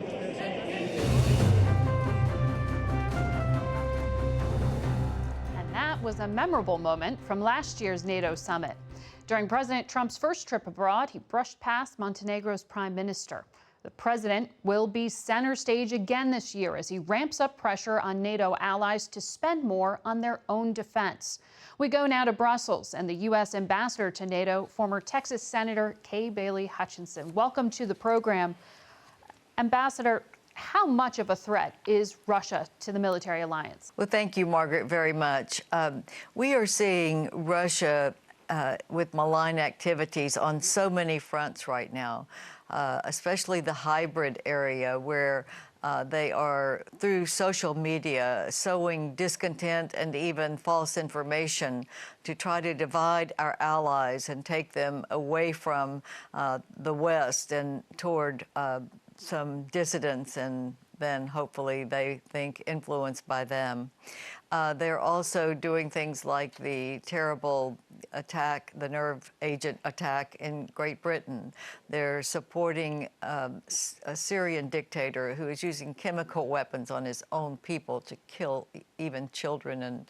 And that was a memorable moment from last year's NATO summit. During President Trump's first trip abroad, he brushed past Montenegro's prime minister. The president will be center stage again this year as he ramps up pressure on NATO allies to spend more on their own defense. We go now to Brussels and the U.S. ambassador to NATO, former Texas Senator Kay Bailey Hutchinson. Welcome to the program. Ambassador, how much of a threat is Russia to the military alliance? Well, thank you, Margaret, very much. We are seeing Russia with malign activities on so many fronts right now, especially the hybrid area where they are, through social media, sowing discontent and even false information to try to divide our allies and take them away from the West and toward some dissidents, and then hopefully they think influenced by them. They're also doing things like the terrible attack, the nerve agent attack in Great Britain. They're supporting a Syrian dictator who is using chemical weapons on his own people to kill even children. And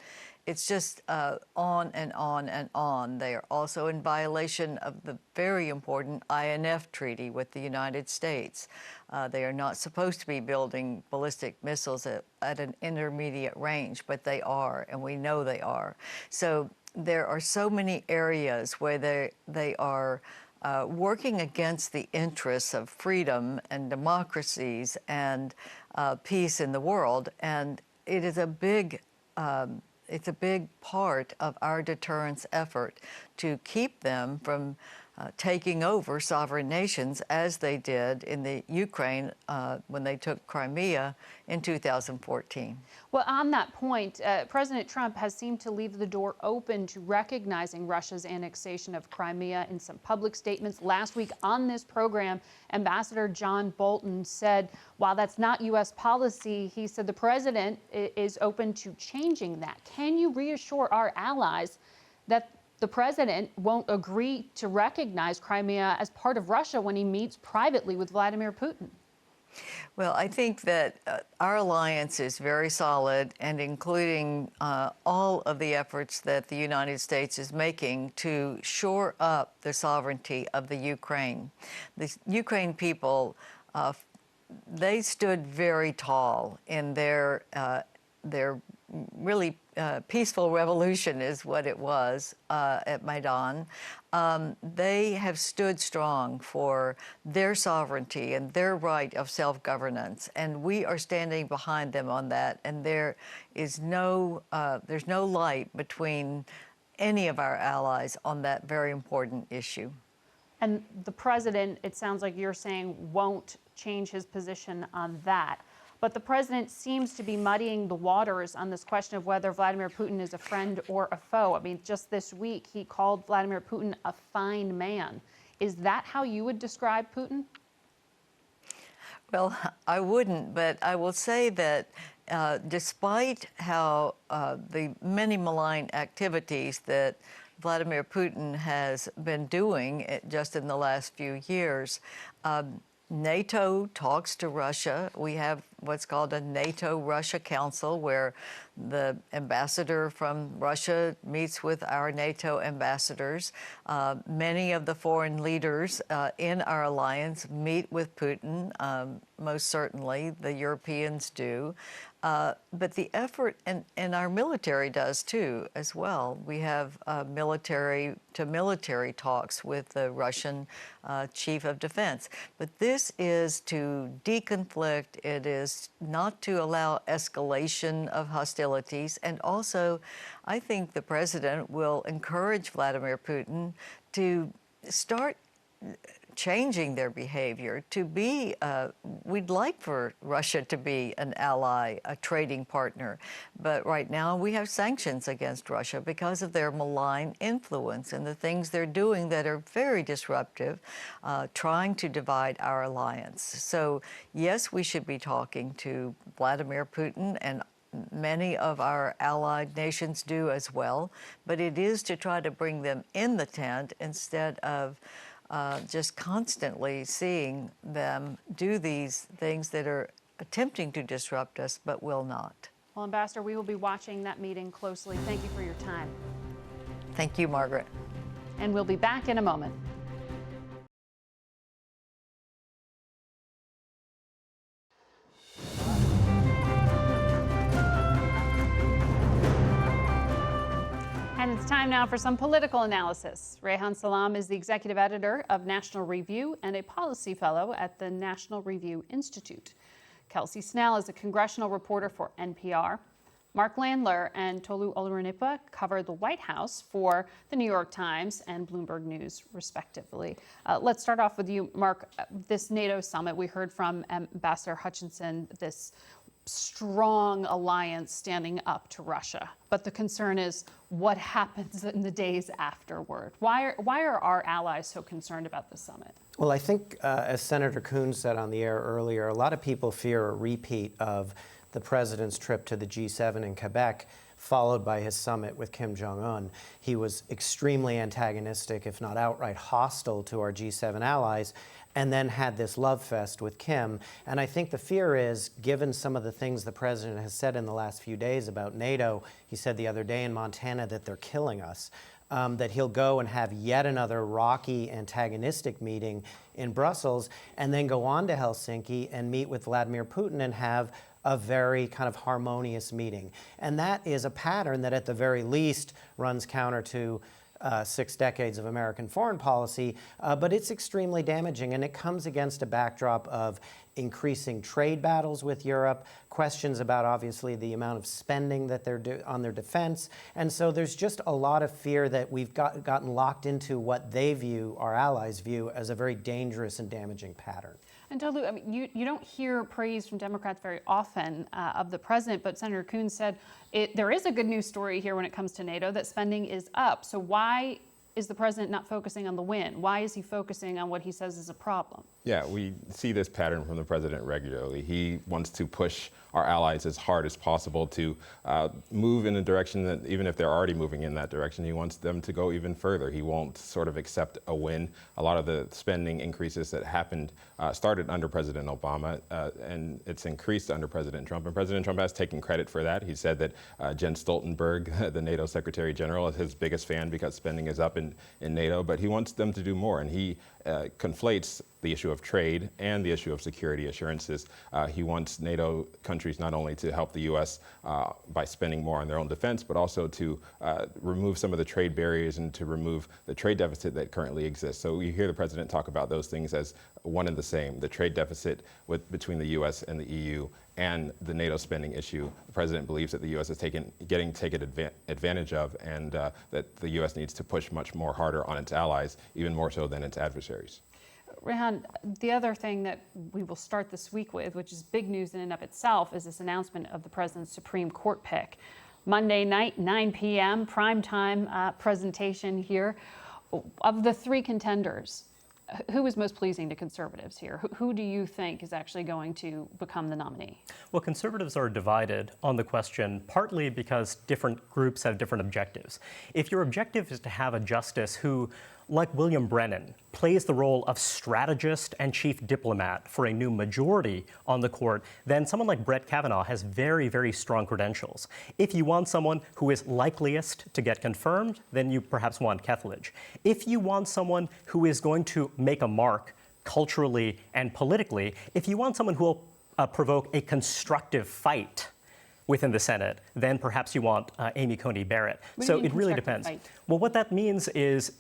it's just on and on and on. They are also in violation of the very important INF treaty with the United States. They are not supposed to be building ballistic missiles at an intermediate range, but they are, and we know they are. So there are so many areas where they are working against the interests of freedom and democracies and peace in the world, and it is a big it's a big part of our deterrence effort to keep them from taking over sovereign nations, as they did in the Ukraine when they took Crimea in 2014. Well, on that point, President Trump has seemed to leave the door open to recognizing Russia's annexation of Crimea in some public statements. Last week on this program, Ambassador John Bolton said, while that's not U.S. policy, he said the president is open to changing that. Can you reassure our allies that the president won't agree to recognize Crimea as part of Russia when he meets privately with Vladimir Putin? Well, I think that our alliance is very solid, and including all of the efforts that the United States is making to shore up the sovereignty of the Ukraine. The Ukraine people, they stood very tall in their really peaceful revolution is what it was at Maidan. They have stood strong for their sovereignty and their right of self-governance, and we are standing behind them on that. And there is there's no light between any of our allies on that very important issue. And the president, it sounds like you're saying, won't change his position on that. But the president seems to be muddying the waters on this question of whether Vladimir Putin is a friend or a foe. I mean, just this week, he called Vladimir Putin a fine man. Is that how you would describe Putin? Well, I wouldn't, but I will say that despite how the many malign activities that Vladimir Putin has been doing just in the last few years, NATO talks to Russia. We have what's called a Nato-Russia Council, where the ambassador from Russia meets with our NATO ambassadors. Many of the foreign leaders in our alliance meet with Putin, most certainly. The Europeans do. But the effort, and our military does too, as well. We have military-to-military talks with the Russian chief of defense. But this is to deconflict. It is not to allow escalation of hostilities. And also, I think the president will encourage Vladimir Putin to start changing their behavior, to be, we'd like for Russia to be an ally, a trading partner. But right now we have sanctions against Russia because of their malign influence and the things they're doing that are very disruptive, trying to divide our alliance. So yes, we should be talking to Vladimir Putin, and many of our allied nations do as well, but it is to try to bring them in the tent instead of just constantly seeing them do these things that are attempting to disrupt us but will not. Well, Ambassador, we will be watching that meeting closely. Thank you for your time. Thank you, Margaret. And we'll be back in a moment. And it's time now for some political analysis. Reihan Salam is the executive editor of National Review and a policy fellow at the National Review Institute. Kelsey Snell is a congressional reporter for NPR. Mark Landler and Tolu Olorunipa cover the White House for the New York Times and Bloomberg News, respectively. Let's start off with you, Mark. This NATO summit, we heard from Ambassador Hutchinson, this strong alliance standing up to Russia. But the concern is what happens in the days afterward. Why are our allies so concerned about this summit? Well, I think, as Senator Coons said on the air earlier, a lot of people fear a repeat of the president's trip to the G7 in Quebec, followed by his summit with Kim Jong-un. He was extremely antagonistic, if not outright hostile to our G7 allies, and then had this love fest with Kim. And I think the fear is, given some of the things the president has said in the last few days about NATO, he said the other day in Montana that they're killing us, that he'll go and have yet another rocky, antagonistic meeting in Brussels, and then go on to Helsinki and meet with Vladimir Putin and have a very kind of harmonious meeting. And that is a pattern that at the very least runs counter to 6 decades of American foreign policy, but it's extremely damaging, and it comes against a backdrop of increasing trade battles with Europe, questions about obviously the amount of spending that they're on their defense, and so there's just a lot of fear that we've gotten locked into what they view, our allies view, as a very dangerous and damaging pattern. And Tolu, I mean, you don't hear praise from Democrats very often of the president, but Senator Coons said there is a good news story here when it comes to NATO, that spending is up. So why is the president not focusing on the win? Why is he focusing on what he says is a problem? Yeah, we see this pattern from the president regularly. He wants to push our allies as hard as possible to move in a direction that, even if they're already moving in that direction, he wants them to go even further. He won't sort of accept a win. A lot of the spending increases that happened started under President Obama, and it's increased under President Trump. And President Trump has taken credit for that. He said that Jens Stoltenberg, the NATO Secretary General, is his biggest fan because spending is up in NATO, but he wants them to do more. And he conflates the issue of trade and the issue of security assurances. He wants NATO countries not only to help the U.S. By spending more on their own defense, but also to remove some of the trade barriers and to remove the trade deficit that currently exists. So you hear the president talk about those things as one and the same, the trade deficit between the U.S. and the EU and the NATO spending issue. The president believes that the U.S. is getting taken advantage of, and that the U.S. needs to push much more harder on its allies, even more so than its adversaries. Reihan, the other thing that we will start this week with, which is big news in and of itself, is this announcement of the president's Supreme Court pick. Monday night, 9 p.m., primetime presentation here. Of the 3 contenders, who is most pleasing to conservatives here? Who do you think is actually going to become the nominee? Well, conservatives are divided on the question, partly because different groups have different objectives. If your objective is to have a justice who, like William Brennan, plays the role of strategist and chief diplomat for a new majority on the court, then someone like Brett Kavanaugh has very, very strong credentials. If you want someone who is likeliest to get confirmed, then you perhaps want Kethledge. If you want someone who is going to make a mark culturally and politically, if you want someone who will provoke a constructive fight within the Senate, then perhaps you want Amy Coney Barrett. So it really depends. Fight? Well, what that means is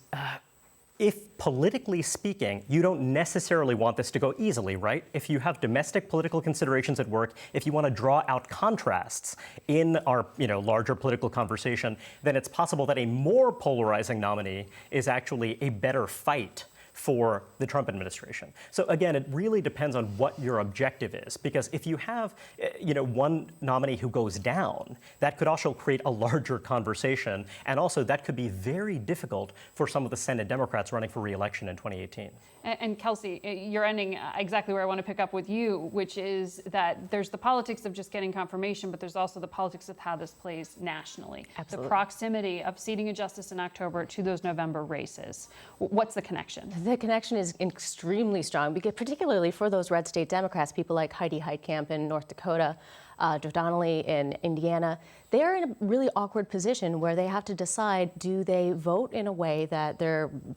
if politically speaking, you don't necessarily want this to go easily, right? If you have domestic political considerations at work, if you want to draw out contrasts in our larger political conversation, then it's possible that a more polarizing nominee is actually a better fight for the Trump administration. So again, it really depends on what your objective is, because if you have, one nominee who goes down, that could also create a larger conversation, and also that could be very difficult for some of the Senate Democrats running for re-election in 2018. And Kelsey, you're ending exactly where I want to pick up with you, which is that there's the politics of just getting confirmation, but there's also the politics of how this plays nationally. Absolutely. The proximity of seating a justice in October to those November races. What's the connection? The connection is extremely strong, because particularly for those red state Democrats, people like Heidi Heitkamp in North Dakota, Joe Donnelly in Indiana, they're in a really awkward position where they have to decide, do they vote in a way that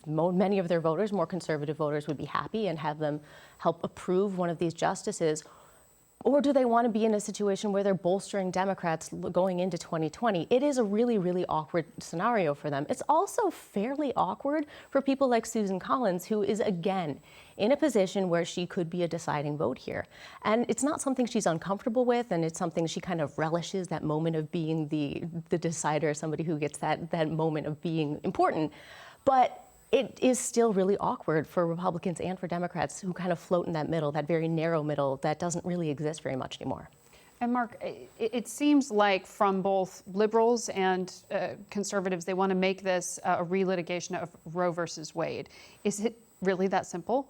many of their voters, more conservative voters, would be happy and have them help approve one of these justices? Or do they want to be in a situation where they're bolstering Democrats going into 2020? It is a really, really awkward scenario for them. It's also fairly awkward for people like Susan Collins, who is, again, in a position where she could be a deciding vote here. And it's not something she's uncomfortable with, and it's something she kind of relishes, that moment of being the decider, somebody who gets that moment of being important. But it is still really awkward for Republicans and for Democrats who kind of float in that middle, that very narrow middle that doesn't really exist very much anymore. And Mark, it seems like from both liberals and conservatives, they want to make this a relitigation of Roe versus Wade. Is it really that simple?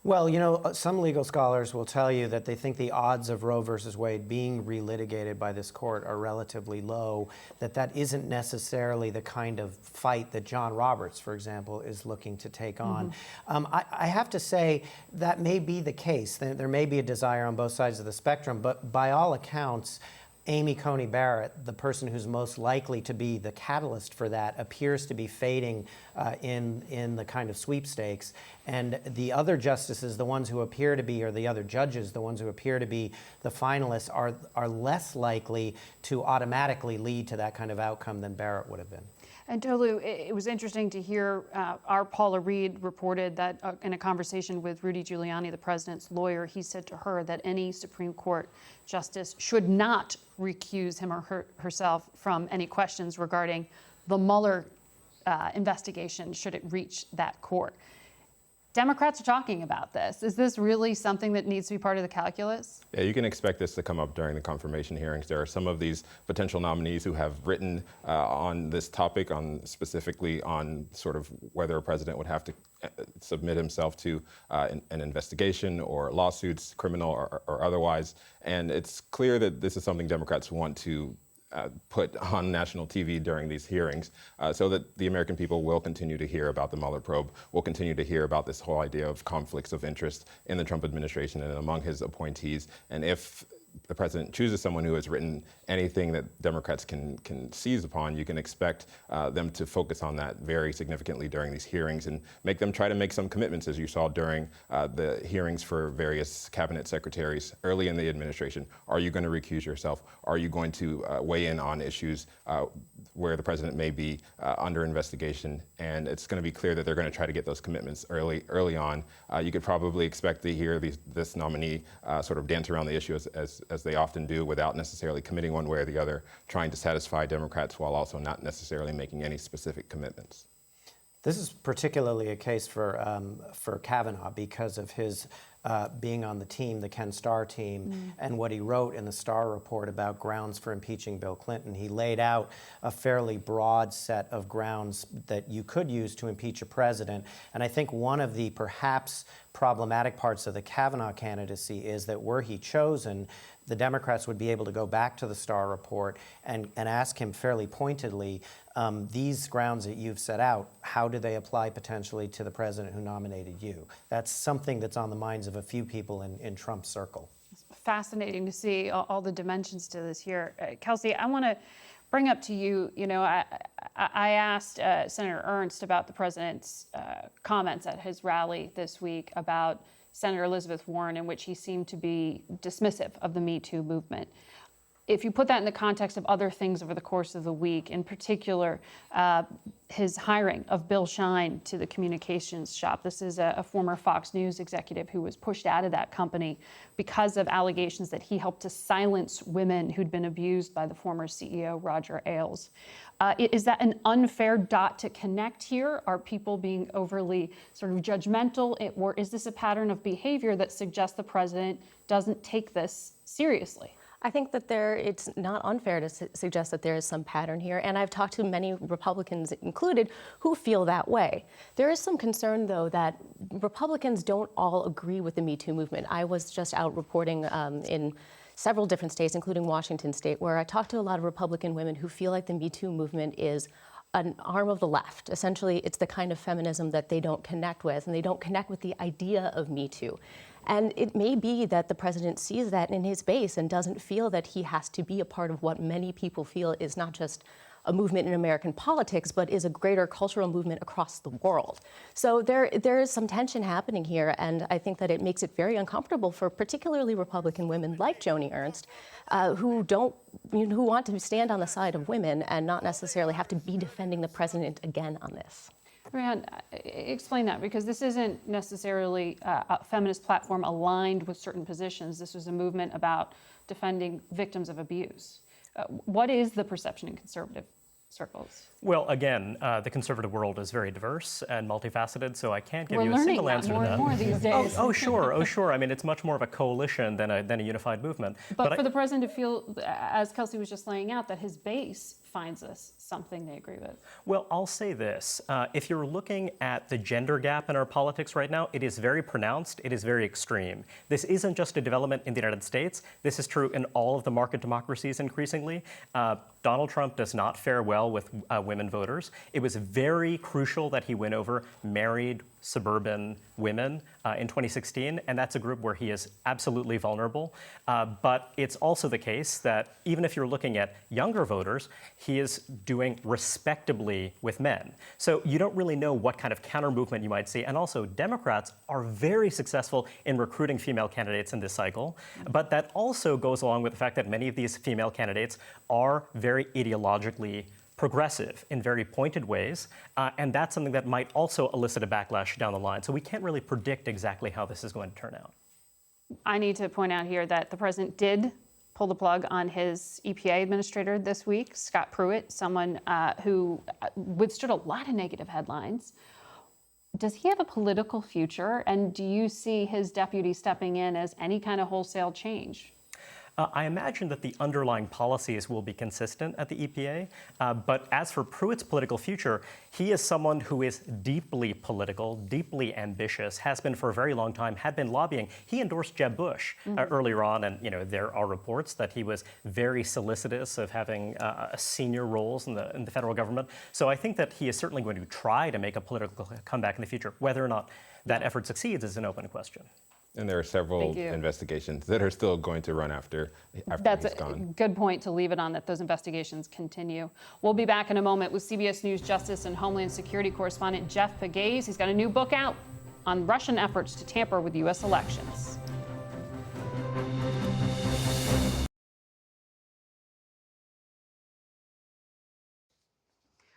Well, you know, some legal scholars will tell you that they think the odds of Roe versus Wade being relitigated by this court are relatively low, that isn't necessarily the kind of fight that John Roberts, for example, is looking to take on. I have to say that may be the case. There may be a desire on both sides of the spectrum, but by all accounts, Amy Coney Barrett, the person who's most likely to be the catalyst for that, appears to be fading in the kind of sweepstakes. And the other justices, the ones who appear to be, or the other judges, the ones who appear to be the finalists, are less likely to automatically lead to that kind of outcome than Barrett would have been. And Tolu, it was interesting to hear our Paula Reed reported that in a conversation with Rudy Giuliani, the president's lawyer, he said to her that any Supreme Court justice should not recuse him or herself from any questions regarding the Mueller investigation should it reach that court. Democrats are talking about this. Is this really something that needs to be part of the calculus? Yeah, you can expect this to come up during the confirmation hearings. There are some of these potential nominees who have written on this topic, specifically on sort of whether a president would have to submit himself to an investigation or lawsuits, criminal or otherwise. And it's clear that this is something Democrats want to put on national TV during these hearings so that the American people will continue to hear about the Mueller probe, will continue to hear about this whole idea of conflicts of interest in the Trump administration and among his appointees. And if the president chooses someone who has written anything that Democrats can seize upon, you can expect them to focus on that very significantly during these hearings and make them try to make some commitments, as you saw during the hearings for various cabinet secretaries early in the administration. Are you going to recuse yourself? Are you going to weigh in on issues where the president may be under investigation? And it's going to be clear that they're going to try to get those commitments early on. You could probably expect to hear this nominee sort of dance around the issue as they often do, without necessarily committing one way or the other, trying to satisfy Democrats while also not necessarily making any specific commitments. This is particularly a case for Kavanaugh because of his being on the team, the Ken Starr team, and what he wrote in the Starr report about grounds for impeaching Bill Clinton. He laid out a fairly broad set of grounds that you could use to impeach a president. And I think one of the perhaps problematic parts of the Kavanaugh candidacy is that were he chosen, the Democrats would be able to go back to the Starr report and ask him fairly pointedly, these grounds that you've set out, how do they apply potentially to the president who nominated you? That's something that's on the minds of a few people in Trump's circle. It's fascinating to see all the dimensions to this here. Kelsey, I want to bring up to you, I asked Senator Ernst about the president's comments at his rally this week about Senator Elizabeth Warren, in which he seemed to be dismissive of the Me Too movement. If you put that in the context of other things over the course of the week, in particular, his hiring of Bill Shine to the communications shop. This is a former Fox News executive who was pushed out of that company because of allegations that he helped to silence women who'd been abused by the former CEO, Roger Ailes. Is that an unfair dot to connect here? Are people being overly sort of judgmental? Or is this a pattern of behavior that suggests the president doesn't take this seriously? I think that it's not unfair to suggest that there is some pattern here, and I've talked to many Republicans included who feel that way. There is some concern, though, that Republicans don't all agree with the Me Too movement. I was just out reporting in several different states, including Washington State, where I talked to a lot of Republican women who feel like the Me Too movement is an arm of the left. Essentially, it's the kind of feminism that they don't connect with, and they don't connect with the idea of Me Too. And it may be that the president sees that in his base and doesn't feel that he has to be a part of what many people feel is not just a movement in American politics, but is a greater cultural movement across the world. So there is some tension happening here, and I think that it makes it very uncomfortable for particularly Republican women like Joni Ernst, who want to stand on the side of women and not necessarily have to be defending the president again on this. Reihan, explain that, because this isn't necessarily a feminist platform aligned with certain positions. This was a movement about defending victims of abuse. What is the perception in conservative circles? Well, again, the conservative world is very diverse and multifaceted, so I can't give you a learning single answer to that. more and more these days. Oh, sure. I mean, it's much more of a coalition than a unified movement. But for the president to feel, as Kelsey was just laying out, that his base finds this something they agree with. Well, I'll say this. If you're looking at the gender gap in our politics right now, it is very pronounced. It is very extreme. This isn't just a development in the United States. This is true in all of the market democracies increasingly. Donald Trump does not fare well with women voters. It was very crucial that he win over married suburban women in 2016, and that's a group where he is absolutely vulnerable. But it's also the case that even if you're looking at younger voters, he is doing respectably with men. So you don't really know what kind of counter movement you might see. And also, Democrats are very successful in recruiting female candidates in this cycle. But that also goes along with the fact that many of these female candidates are very ideologically progressive in very pointed ways, and that's something that might also elicit a backlash down the line. So we can't really predict exactly how this is going to turn out. I need to point out here that the president did pull the plug on his EPA administrator this week, Scott Pruitt, someone who withstood a lot of negative headlines. Does he have a political future, and do you see his deputy stepping in as any kind of wholesale change? I imagine that the underlying policies will be consistent at the EPA, but as for Pruitt's political future, he is someone who is deeply political, deeply ambitious, has been for a very long time, had been lobbying. He endorsed Jeb Bush earlier on, and there are reports that he was very solicitous of having senior roles in the federal government. So I think that he is certainly going to try to make a political comeback in the future. Whether or not that effort succeeds is an open question. And there are several investigations that are still going to run after he's gone. That's a good point to leave it on, that those investigations continue. We'll be back in a moment with CBS News Justice and Homeland Security correspondent Jeff Pegues. He's got a new book out on Russian efforts to tamper with U.S. elections.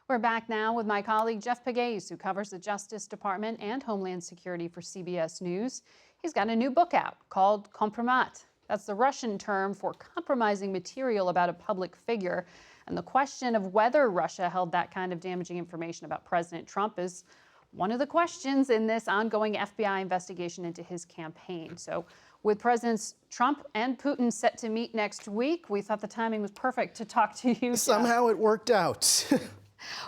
We're back now with my colleague Jeff Pegues, who covers the Justice Department and Homeland Security for CBS News. He's got a new book out called Kompromat. That's the Russian term for compromising material about a public figure. And the question of whether Russia held that kind of damaging information about President Trump is one of the questions in this ongoing FBI investigation into his campaign. So with Presidents Trump and Putin set to meet next week, we thought the timing was perfect to talk to you. Somehow it worked out.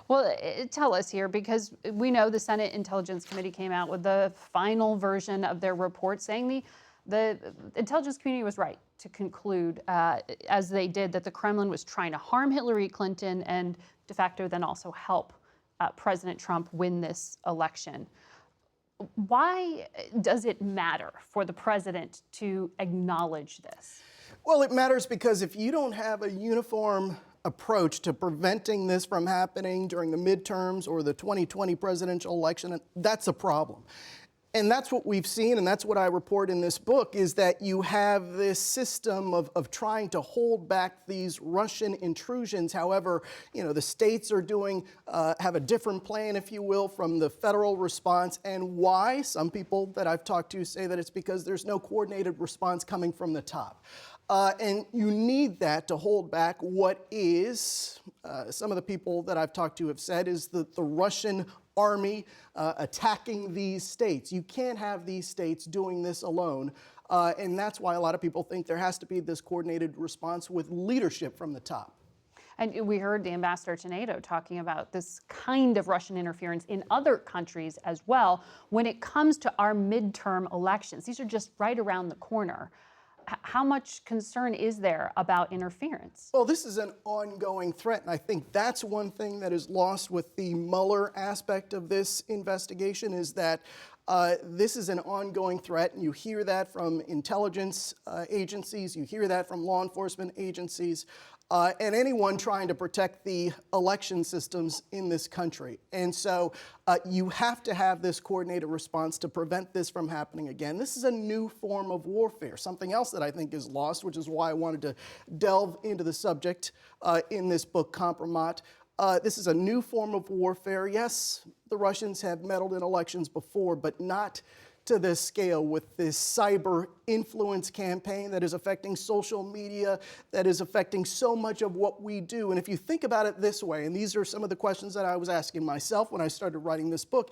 Well, tell us here, because we know the Senate Intelligence Committee came out with the final version of their report saying the intelligence community was right to conclude, as they did, that the Kremlin was trying to harm Hillary Clinton and de facto then also help President Trump win this election. Why does it matter for the president to acknowledge this? Well, it matters because if you don't have a uniform approach to preventing this from happening during the midterms or the 2020 presidential election, that's a problem. And that's what we've seen, and that's what I report in this book, is that you have this system of trying to hold back these Russian intrusions. However, the states are have a different plan, if you will, from the federal response. And why? Some people that I've talked to say that it's because there's no coordinated response coming from the top. And you need that to hold back what is, some of the people that I've talked to have said, is the Russian army attacking these states. You can't have these states doing this alone. And that's why a lot of people think there has to be this coordinated response with leadership from the top. And we heard the ambassador to NATO talking about this kind of Russian interference in other countries as well when it comes to our midterm elections. These are just right around the corner. how much concern is there about interference? Well, this is an ongoing threat, and I think that's one thing that is lost with the Mueller aspect of this investigation is that this is an ongoing threat, and you hear that from intelligence agencies, you hear that from law enforcement agencies, and anyone trying to protect the election systems in this country. And so you have to have this coordinated response to prevent this from happening again. This is a new form of warfare, something else that I think is lost, which is why I wanted to delve into the subject in this book, Compromat. This is a new form of warfare. Yes, the Russians have meddled in elections before, but not to this scale with this cyber influence campaign that is affecting social media, that is affecting so much of what we do. And if you think about it this way, and these are some of the questions that I was asking myself when I started writing this book,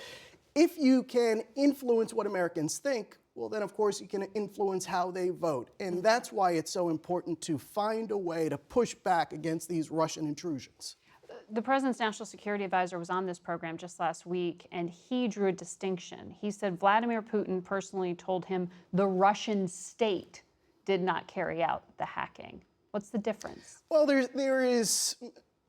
if you can influence what Americans think, well, then of course you can influence how they vote. And that's why it's so important to find a way to push back against these Russian intrusions. The president's national security advisor was on this program just last week, and he drew a distinction. He said Vladimir Putin personally told him the Russian state did not carry out the hacking. What's the difference? Well, there is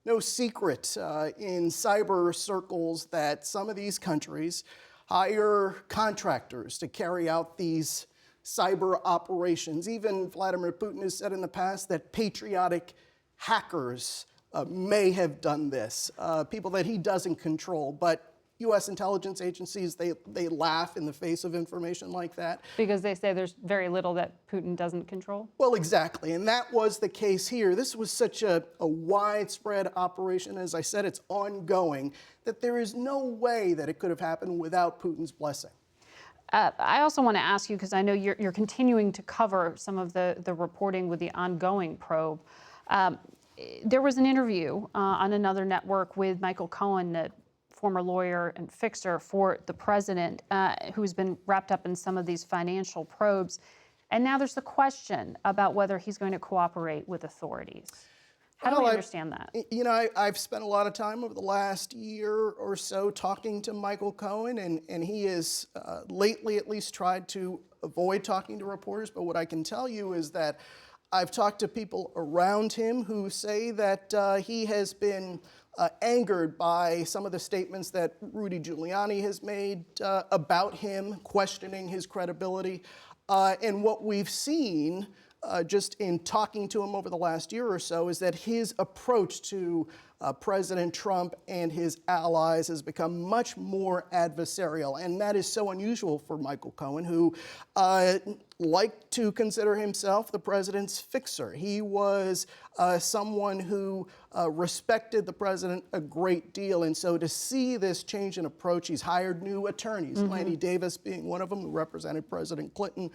no secret in cyber circles that some of these countries hire contractors to carry out these cyber operations. Even Vladimir Putin has said in the past that patriotic hackers may have done this, people that he doesn't control. But U.S. intelligence agencies, they laugh in the face of information like that. Because they say there's very little that Putin doesn't control? Well, exactly, and that was the case here. This was such a widespread operation, as I said, it's ongoing, that there is no way that it could have happened without Putin's blessing. I also want to ask you, because I know you're continuing to cover some of the reporting with the ongoing probe. There was an interview on another network with Michael Cohen, the former lawyer and fixer for the president, who's been wrapped up in some of these financial probes. And now there's the question about whether he's going to cooperate with authorities. How do we understand that? You know, I've spent a lot of time over the last year or so talking to Michael Cohen, and he has lately at least tried to avoid talking to reporters. But what I can tell you is that I've talked to people around him who say that he has been angered by some of the statements that Rudy Giuliani has made about him, questioning his credibility. And what we've seen just in talking to him over the last year or so is that his approach to President Trump and his allies has become much more adversarial. And that is so unusual for Michael Cohen, who liked to consider himself the president's fixer. He was someone who respected the president a great deal. And so to see this change in approach, he's hired new attorneys, Lanny Davis being one of them, who represented President Clinton.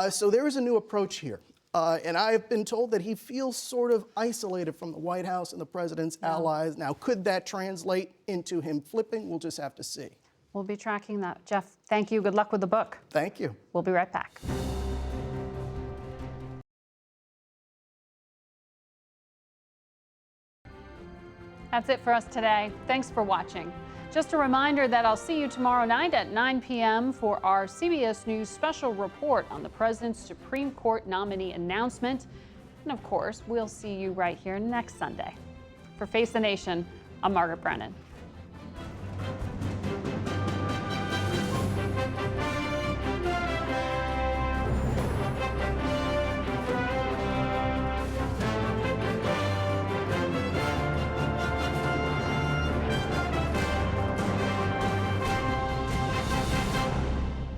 So there is a new approach here. And I have been told that he feels sort of isolated from the White House and the president's allies. Now, could that translate into him flipping? We'll just have to see. We'll be tracking that. Jeff, thank you. Good luck with the book. Thank you. We'll be right back. That's it for us today. Thanks for watching. Just a reminder that I'll see you tomorrow night at 9 p.m. for our CBS News special report on the president's Supreme Court nominee announcement. And of course, we'll see you right here next Sunday. For Face the Nation, I'm Margaret Brennan.